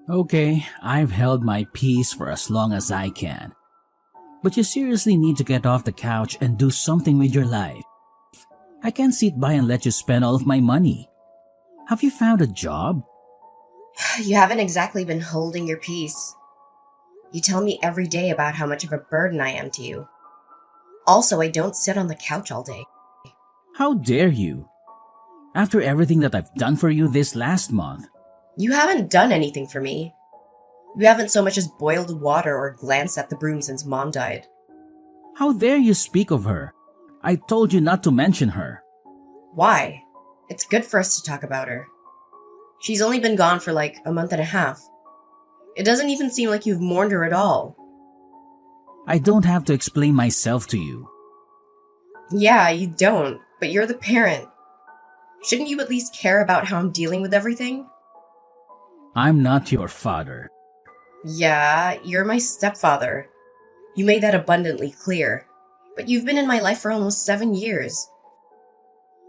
Okay, I've held my peace for as long as I can. But you seriously need to get off the couch and do something with your life. I can't sit by and let you spend all of my money. Have you found a job? You haven't exactly been holding your peace. You tell me every day about how much of a burden I am to you. Also, I don't sit on the couch all day. How dare you? After everything that I've done for you this last month. You haven't done anything for me. You haven't so much as boiled water or glanced at the broom since Mom died. How dare you speak of her? I told you not to mention her. Why? It's good for us to talk about her. She's only been gone for like a month and a half. It doesn't even seem like you've mourned her at all. I don't have to explain myself to you. Yeah, you don't, but you're the parent. Shouldn't you at least care about how I'm dealing with everything? I'm not your father. Yeah, you're my stepfather. You made that abundantly clear. But you've been in my life for almost 7 years.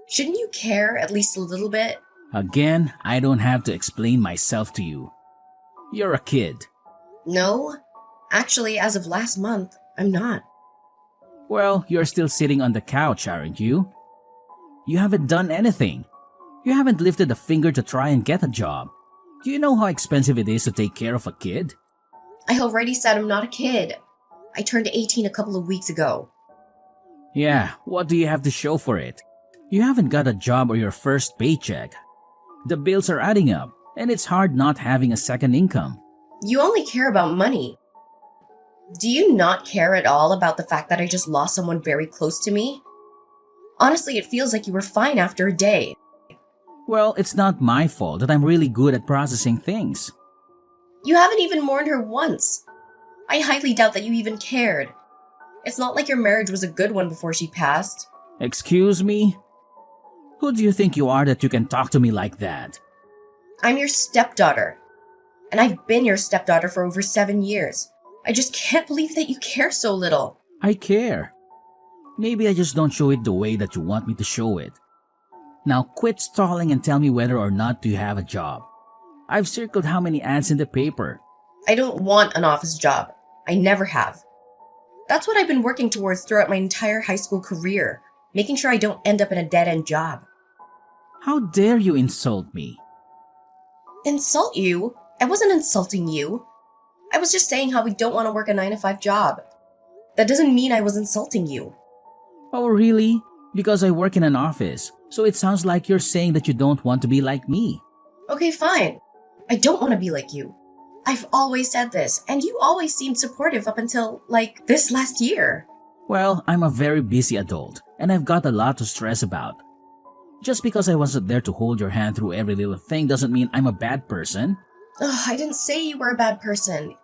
Shouldn't you care at least a little bit? Again, I don't have to explain myself to you. You're a kid. No. Actually, as of last month, I'm not. Well, you're still sitting on the couch, aren't you? You haven't done anything. You haven't lifted a finger to try and get a job. Do you know how expensive it is to take care of a kid? I already said I'm not a kid. I turned 18 a couple of weeks ago. Yeah, what do you have to show for it? You haven't got a job or your first paycheck. The bills are adding up, and it's hard not having a second income. You only care about money. Do you not care at all about the fact that I just lost someone very close to me? Honestly, it feels like you were fine after a day. Well, it's not my fault that I'm really good at processing things. You haven't even mourned her once. I highly doubt that you even cared. It's not like your marriage was a good one before she passed. Excuse me? Who do you think you are that you can talk to me like that? I'm your stepdaughter. And I've been your stepdaughter for over 7 years. I just can't believe that you care so little. I care. Maybe I just don't show it the way that you want me to show it. Now quit stalling and tell me whether or not you have a job. I've circled how many ads in the paper. I don't want an office job. I never have. That's what I've been working towards throughout my entire high school career, making sure I don't end up in a dead-end job. How dare you insult me? Insult you? I wasn't insulting you. I was just saying how we don't want to work a 9 to 5 job. That doesn't mean I was insulting you. Oh, really? Because I work in an office, so it sounds like you're saying that you don't want to be like me. Okay, fine. I don't want to be like you. I've always said this, and you always seemed supportive up until, like, this last year. Well, I'm a very busy adult, and I've got a lot to stress about. Just because I wasn't there to hold your hand through every little thing doesn't mean I'm a bad person. Ugh, I didn't say you were a bad person.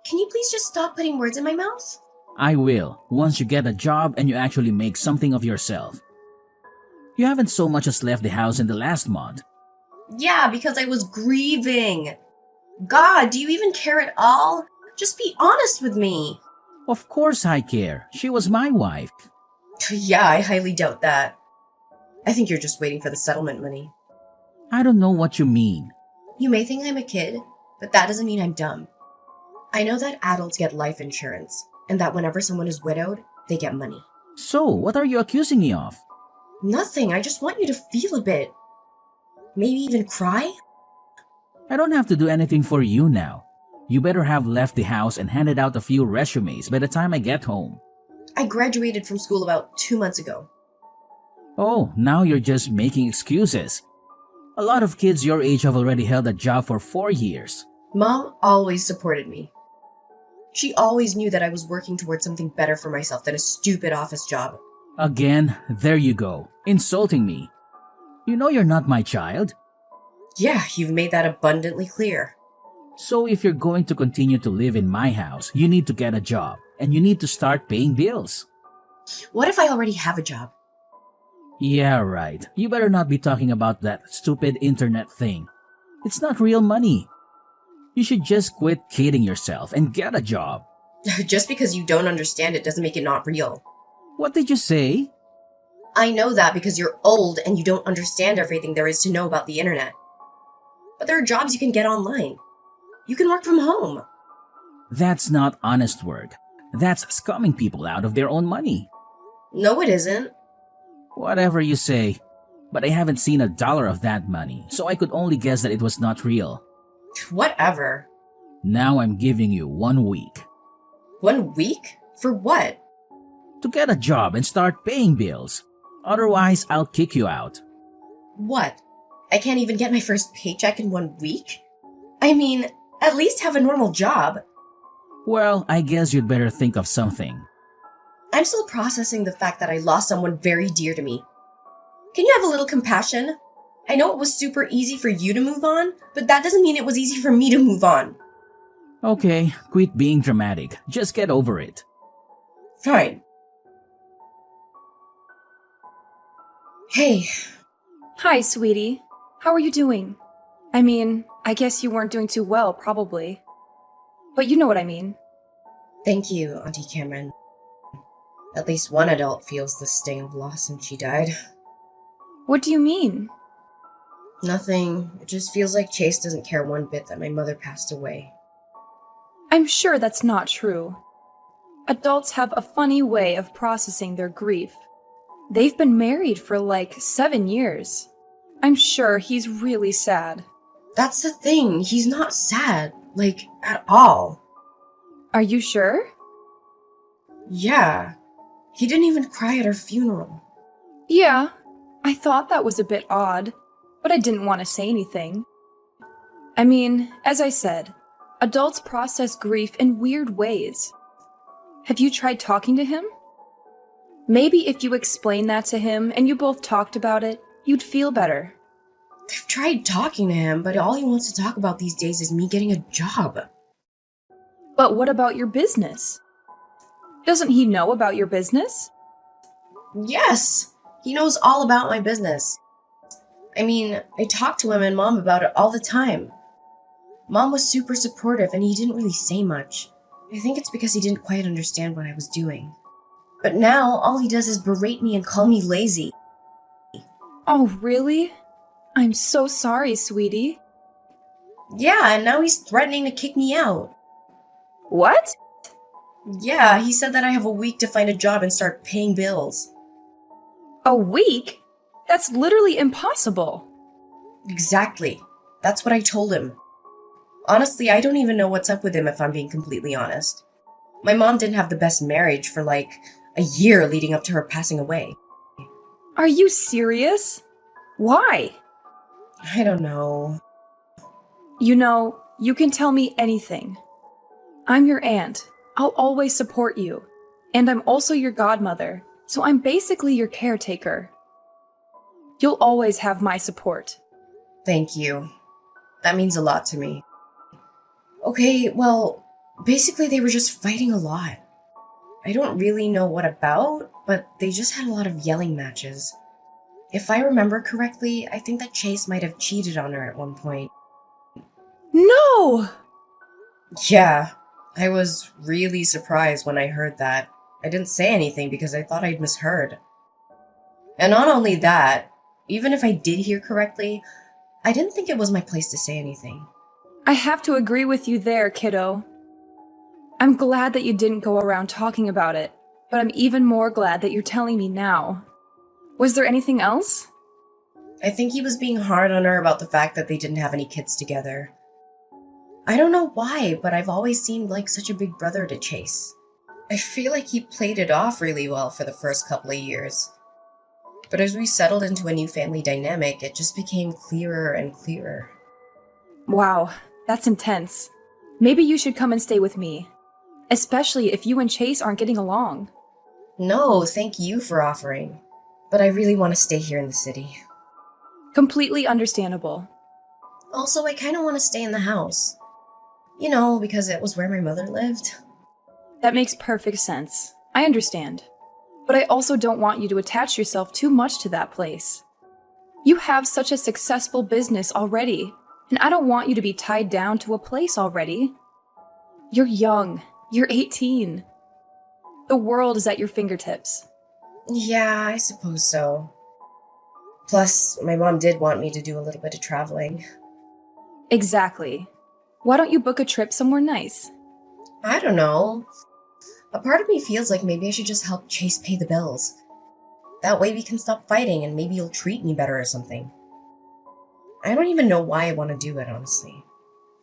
Can you please just stop putting words in my mouth? I will, once you get a job and you actually make something of yourself. You haven't so much as left the house in the last month. Yeah, because I was grieving. God, do you even care at all? Just be honest with me. Of course I care. She was my wife. Yeah, I highly doubt that. I think you're just waiting for the settlement money. I don't know what you mean. You may think I'm a kid, but that doesn't mean I'm dumb. I know that adults get life insurance, and that whenever someone is widowed, they get money. So, what are you accusing me of? Nothing, I just want you to feel a bit. Maybe even cry? I don't have to do anything for you now. You better have left the house and handed out a few resumes by the time I get home. I graduated from school about 2 months ago. Oh, now you're just making excuses. A lot of kids your age have already held a job for 4 years. Mom always supported me. She always knew that I was working towards something better for myself than a stupid office job. Again, there you go, insulting me. You know you're not my child. Yeah, you've made that abundantly clear. So if you're going to continue to live in my house, you need to get a job, and you need to start paying bills. What if I already have a job? Yeah, right. You better not be talking about that stupid internet thing. It's not real money. You should just quit kidding yourself and get a job. Just because you don't understand it doesn't make it not real. What did you say? I know that because you're old and you don't understand everything there is to know about the internet. But there are jobs you can get online. You can work from home. That's not honest work. That's scumming people out of their own money. No, it isn't. Whatever you say. But I haven't seen $1 of that money, so I could only guess that it was not real. Whatever. Now I'm giving you 1 week. 1 week? For what? To get a job and start paying bills. Otherwise, I'll kick you out. What? I can't even get my first paycheck in 1 week? I mean, at least have a normal job. Well, I guess you'd better think of something. I'm still processing the fact that I lost someone very dear to me. Can you have a little compassion? I know it was super easy for you to move on, but that doesn't mean it was easy for me to move on. Okay, quit being dramatic. Just get over it. Fine. Hey, Hi, sweetie. How are you doing? I mean, I guess you weren't doing too well, probably. But you know what I mean. thank you, Auntie Cameron. At least one adult feels the sting of loss since she died. What do you mean? Nothing. It just feels like Chase doesn't care one bit that my mother passed away. I'm sure that's not true. Adults have a funny way of processing their grief. They've been married for like 7 years. I'm sure he's really sad. That's the thing. He's not sad. Like, at all. Are you sure? Yeah. He didn't even cry at her funeral. Yeah, I thought that was a bit odd, but I didn't want to say anything. I mean, as I said, adults process grief in weird ways. Have you tried talking to him? Maybe if you explain that to him and you both talked about it, you'd feel better. I've tried talking to him, but all he wants to talk about these days is me getting a job. But what about your business? Doesn't he know about your business? Yes! He knows all about my business. I mean, I talk to him and Mom about it all the time. Mom was super supportive and he didn't really say much. I think it's because he didn't quite understand what I was doing. But now, all he does is berate me and call me lazy. Oh, really? I'm so sorry, sweetie. Yeah, and now he's threatening to kick me out. What? Yeah, he said that I have a week to find a job and start paying bills. A week? That's literally impossible. Exactly. That's what I told him. Honestly, I don't even know what's up with him if I'm being completely honest. My mom didn't have the best marriage for like a year leading up to her passing away. Are you serious? Why? I don't know. You know, you can tell me anything. I'm your aunt. I'll always support you. And I'm also your godmother, so I'm basically your caretaker. You'll always have my support. Thank you. That means a lot to me. Okay, well, basically they were just fighting a lot. I don't really know what about, but they just had a lot of yelling matches. If I remember correctly, I think that Chase might have cheated on her at one point. No! Yeah, I was really surprised when I heard that. I didn't say anything because I thought I'd misheard. And not only that, even if I did hear correctly, I didn't think it was my place to say anything. I have to agree with you there, kiddo. I'm glad that you didn't go around talking about it, but I'm even more glad that you're telling me now. Was there anything else? I think he was being hard on her about the fact that they didn't have any kids together. I don't know why, but I've always seemed like such a big brother to Chase. I feel like he played it off really well for the first couple of years. But as we settled into a new family dynamic, it just became clearer and clearer. Wow, that's intense. Maybe you should come and stay with me. Especially if you and Chase aren't getting along. No, thank you for offering. But I really want to stay here in the city. Completely understandable. Also, I kind of want to stay in the house. You know, because it was where my mother lived. That makes perfect sense. I understand. But I also don't want you to attach yourself too much to that place. You have such a successful business already, and I don't want you to be tied down to a place already. You're young. You're 18. The world is at your fingertips. Yeah, I suppose so. Plus, my mom did want me to do a little bit of traveling. Exactly. Why don't you book a trip somewhere nice? I don't know. A part of me feels like maybe I should just help Chase pay the bills. That way we can stop fighting and maybe you'll treat me better or something. I don't even know why I want to do it, honestly.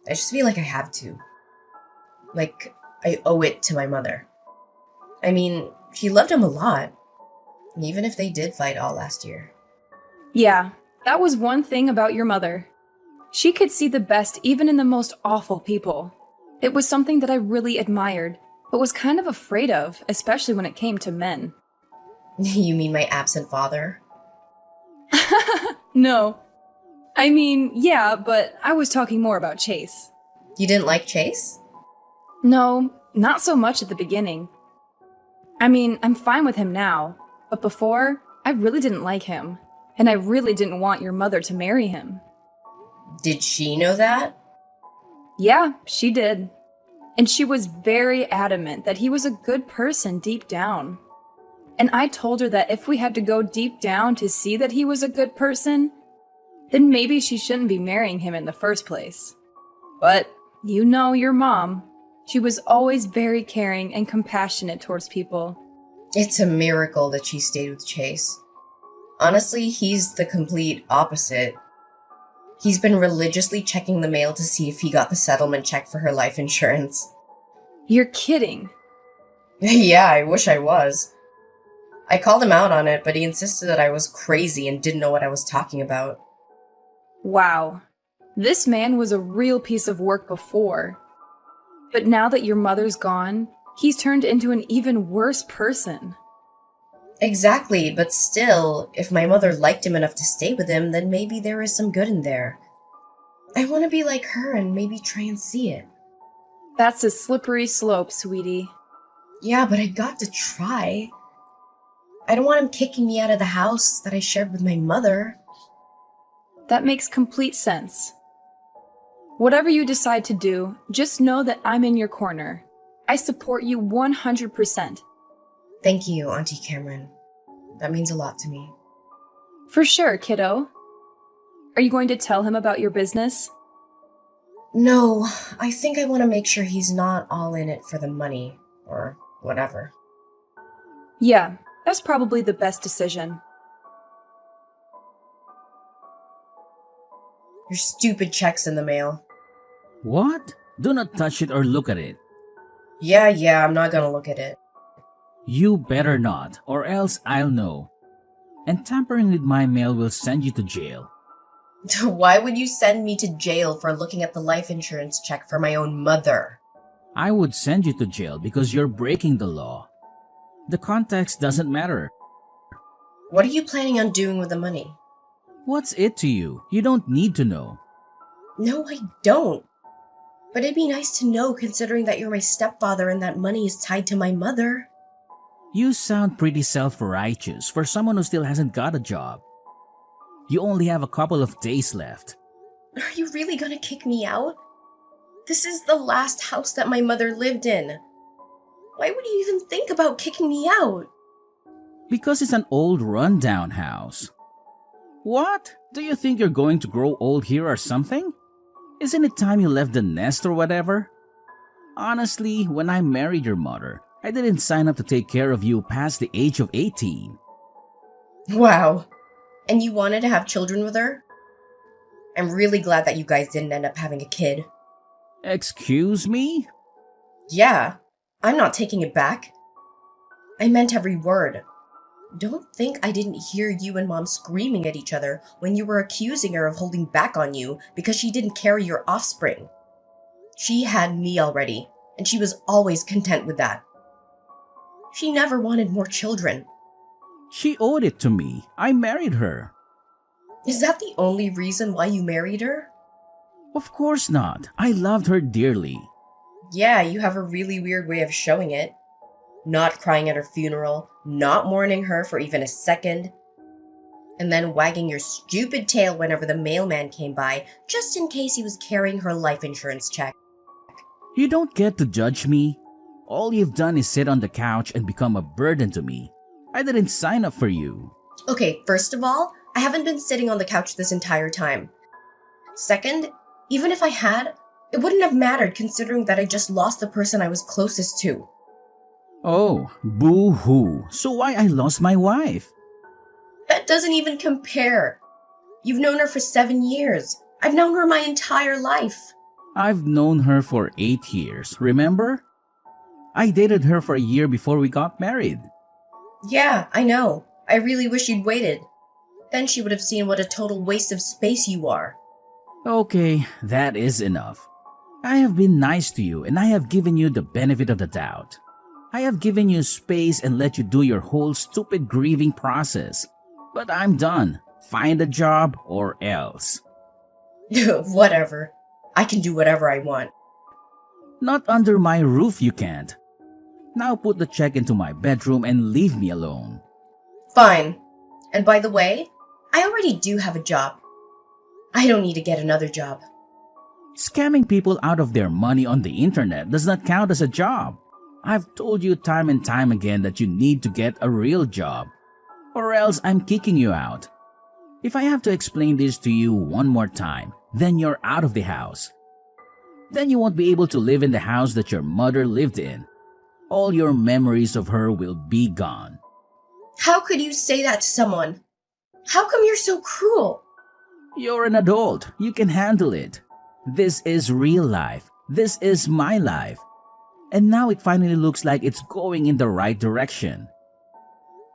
I just feel like I have to. Like, I owe it to my mother. I mean, she loved him a lot, even if they did fight all last year. Yeah, that was one thing about your mother. She could see the best even in the most awful people. It was something that I really admired, but was kind of afraid of, especially when it came to men. You mean my absent father? No. I mean, yeah, but I was talking more about Chase. You didn't like Chase? No, not so much at the beginning. I mean, I'm fine with him now, but before, I really didn't like him, and I really didn't want your mother to marry him. Did she know that? Yeah, she did. And she was very adamant that he was a good person deep down. And I told her that if we had to go deep down to see that he was a good person, then maybe she shouldn't be marrying him in the first place. But you know your mom. She was always very caring and compassionate towards people. It's a miracle that she stayed with Chase. Honestly, he's the complete opposite. He's been religiously checking the mail to see if he got the settlement check for her life insurance. You're kidding. Yeah, I wish I was. I called him out on it, but he insisted that I was crazy and didn't know what I was talking about. Wow. This man was a real piece of work before. But now that your mother's gone, he's turned into an even worse person. Exactly, but still, if my mother liked him enough to stay with him, then maybe there is some good in there. I want to be like her and maybe try and see it. That's a slippery slope, sweetie. Yeah, but I got to try. I don't want him kicking me out of the house that I shared with my mother. That makes complete sense. Whatever you decide to do, just know that I'm in your corner. I support you 100%. Thank you, Auntie Cameron. That means a lot to me. For sure, kiddo. Are you going to tell him about your business? No, I think I want to make sure he's not all in it for the money, or whatever. Yeah, that's probably the best decision. Your stupid check's in the mail. What? Do not touch it or look at it. Yeah, I'm not gonna look at it. You better not, or else I'll know. And tampering with my mail will send you to jail. Why would you send me to jail for looking at the life insurance check for my own mother? I would send you to jail because you're breaking the law. The context doesn't matter. What are you planning on doing with the money? What's it to you? You don't need to know. No, I don't. But it'd be nice to know considering that you're my stepfather and that money is tied to my mother. You sound pretty self-righteous for someone who still hasn't got a job. You only have a couple of days left. Are you really gonna kick me out? This is the last house that my mother lived in. Why would you even think about kicking me out? Because it's an old rundown house. What? Do you think you're going to grow old here or something? Isn't it time you left the nest or whatever? Honestly, when I married your mother, I didn't sign up to take care of you past the age of 18. Wow. And you wanted to have children with her? I'm really glad that you guys didn't end up having a kid. Excuse me? Yeah, I'm not taking it back. I meant every word. Don't think I didn't hear you and Mom screaming at each other when you were accusing her of holding back on you because she didn't carry your offspring. She had me already, and she was always content with that. She never wanted more children. She owed it to me. I married her. Is that the only reason why you married her? Of course not. I loved her dearly. Yeah, you have a really weird way of showing it. Not crying at her funeral, not mourning her for even a second, and then wagging your stupid tail whenever the mailman came by, just in case he was carrying her life insurance check. You don't get to judge me. All you've done is sit on the couch and become a burden to me. I didn't sign up for you. Okay, first of all, I haven't been sitting on the couch this entire time. Second, even if I had, It wouldn't have mattered considering that I just lost the person I was closest to. Oh, boo-hoo. So why I lost my wife? That doesn't even compare. You've known her for 7 years. I've known her my entire life. I've known her for 8 years, remember? I dated her for a year before we got married. Yeah, I know. I really wish you'd waited. Then she would have seen what a total waste of space you are. Okay, that is enough. I have been nice to you and I have given you the benefit of the doubt. I have given you space and let you do your whole stupid grieving process. But I'm done. Find a job or else. Whatever. I can do whatever I want. Not under my roof you can't. Now put the check into my bedroom and leave me alone. Fine. And by the way, I already do have a job. I don't need to get another job. Scamming people out of their money on the internet does not count as a job. I've told you time and time again that you need to get a real job. Or else I'm kicking you out. If I have to explain this to you one more time, then you're out of the house. Then you won't be able to live in the house that your mother lived in. All your memories of her will be gone. How could you say that to someone? How come you're so cruel? You're an adult. You can handle it. This is real life. This is my life. And now it finally looks like it's going in the right direction.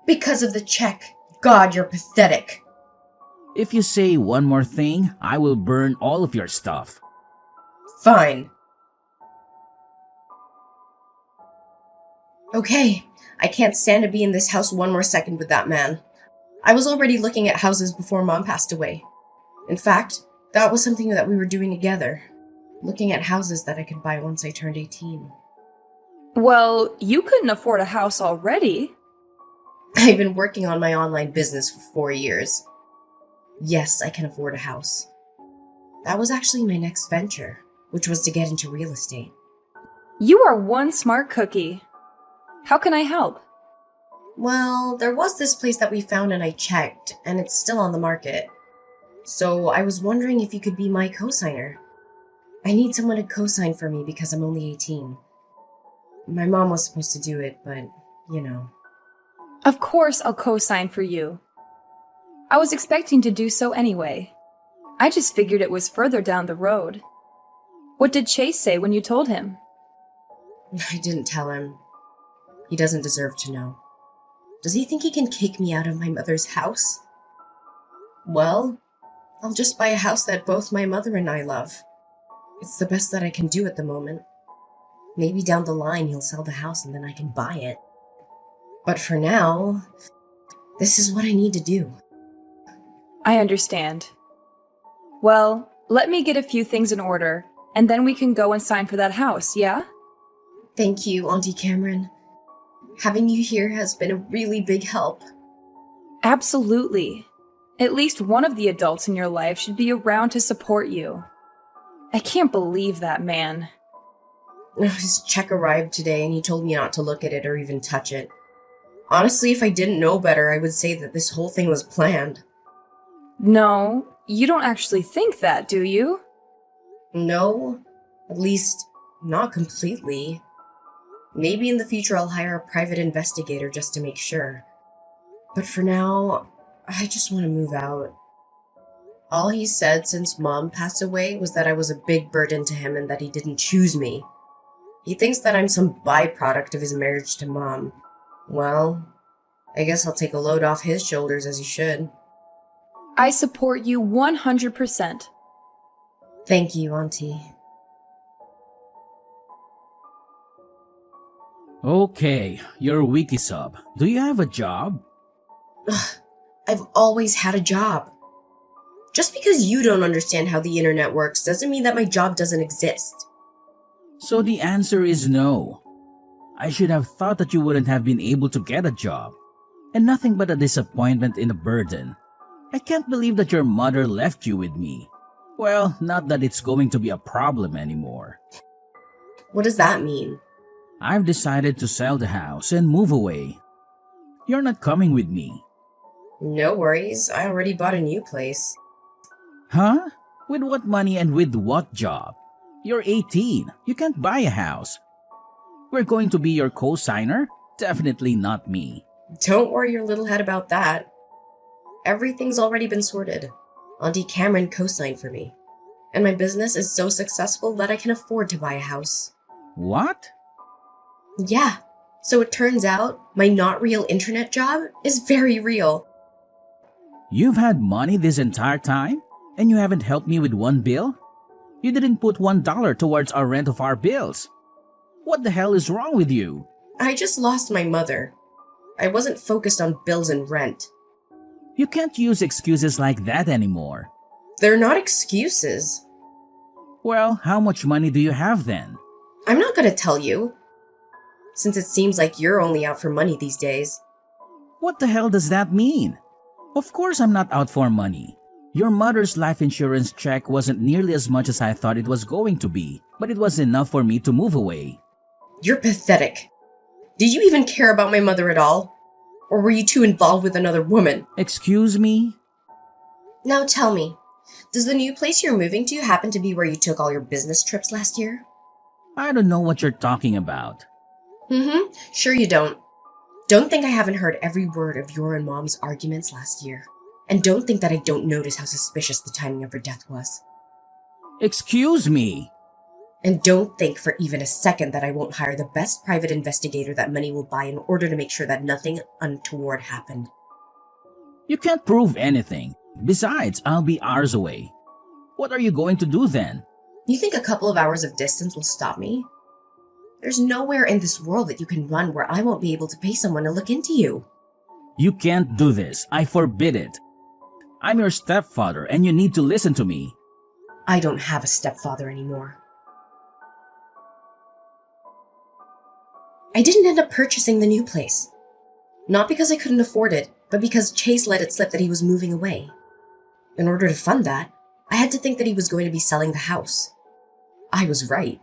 Because of the check. God, you're pathetic. If you say one more thing, I will burn all of your stuff. Fine. Okay, I can't stand to be in this house one more second with that man. I was already looking at houses before Mom passed away. In fact, that was something that we were doing together. Looking at houses that I could buy once I turned 18. Well, you couldn't afford a house already. I've been working on my online business for 4 years. Yes, I can afford a house. That was actually my next venture, which was to get into real estate. You are one smart cookie. How can I help? Well, there was this place that we found and I checked, and it's still on the market. So I was wondering if you could be my cosigner. I need someone to cosign for me because I'm only 18. My mom was supposed to do it, but, you know. Of course I'll co-sign for you. I was expecting to do so anyway. I just figured it was further down the road. What did Chase say when you told him? I didn't tell him. He doesn't deserve to know. Does he think he can kick me out of my mother's house? Well, I'll just buy a house that both my mother and I love. It's the best that I can do at the moment. Maybe down the line he'll sell the house and then I can buy it. But for now, this is what I need to do. I understand. Well, let me get a few things in order, and then we can go and sign for that house, yeah? Thank you, Auntie Cameron. Having you here has been a really big help. Absolutely. At least one of the adults in your life should be around to support you. I can't believe that man. His check arrived today and he told me not to look at it or even touch it. Honestly, if I didn't know better, I would say that this whole thing was planned. No, you don't actually think that, do you? No, at least not completely. Maybe in the future I'll hire a private investigator just to make sure. But for now, I just want to move out. All he said since Mom passed away was that I was a big burden to him and that he didn't choose me. He thinks that I'm some byproduct of his marriage to Mom. Well, I guess I'll take a load off his shoulders as he should. I support you 100%. Thank you, Auntie. Okay, you're wiki sub. Do you have a job? Ugh, I've always had a job. Just because you don't understand how the internet works doesn't mean that my job doesn't exist. So the answer is no. I should have thought that you wouldn't have been able to get a job. And nothing but a disappointment and a burden. I can't believe that your mother left you with me. Well, not that it's going to be a problem anymore. What does that mean? I've decided to sell the house and move away. You're not coming with me. No worries, I already bought a new place. Huh? With what money and with what job? You're 18. You can't buy a house. We're going to be your co-signer? Definitely not me. Don't worry your little head about that. Everything's already been sorted. Auntie Cameron co-signed for me. And my business is so successful that I can afford to buy a house. What? Yeah. So it turns out my not real internet job is very real. You've had money this entire time? And you haven't helped me with one bill? You didn't put $1 towards our rent of our bills. What the hell is wrong with you? I just lost my mother. I wasn't focused on bills and rent. You can't use excuses like that anymore. They're not excuses. Well, how much money do you have then? I'm not gonna tell you. Since it seems like you're only out for money these days. What the hell does that mean? Of course I'm not out for money. Your mother's life insurance check wasn't nearly as much as I thought it was going to be, but it was enough for me to move away. You're pathetic. Did you even care about my mother at all? Or were you too involved with another woman? Excuse me? Now tell me, does the new place you're moving to happen to be where you took all your business trips last year? I don't know what you're talking about. Sure you don't. Don't think I haven't heard every word of your and Mom's arguments last year. And don't think that I don't notice how suspicious the timing of her death was. Excuse me? And don't think for even a second that I won't hire the best private investigator that money will buy in order to make sure that nothing untoward happened. You can't prove anything. Besides, I'll be hours away. What are you going to do then? You think a couple of hours of distance will stop me? There's nowhere in this world that you can run where I won't be able to pay someone to look into you. You can't do this. I forbid it. I'm your stepfather and you need to listen to me. I don't have a stepfather anymore. I didn't end up purchasing the new place. Not because I couldn't afford it, but because Chase let it slip that he was moving away. In order to fund that, I had to think that he was going to be selling the house. I was right.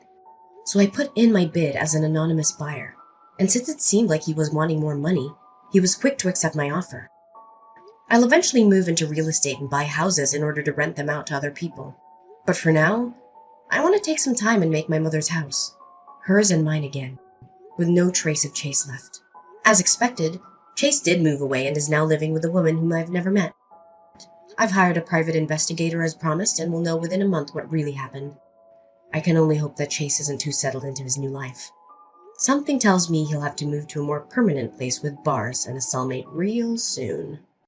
So I put in my bid as an anonymous buyer. And since it seemed like he was wanting more money, he was quick to accept my offer. I'll eventually move into real estate and buy houses in order to rent them out to other people. But for now, I want to take some time and make my mother's house, hers and mine again, with no trace of Chase left. As expected, Chase did move away and is now living with a woman whom I've never met. I've hired a private investigator as promised and will know within a month what really happened. I can only hope that Chase isn't too settled into his new life. Something tells me he'll have to move to a more permanent place with bars and a cellmate real soon.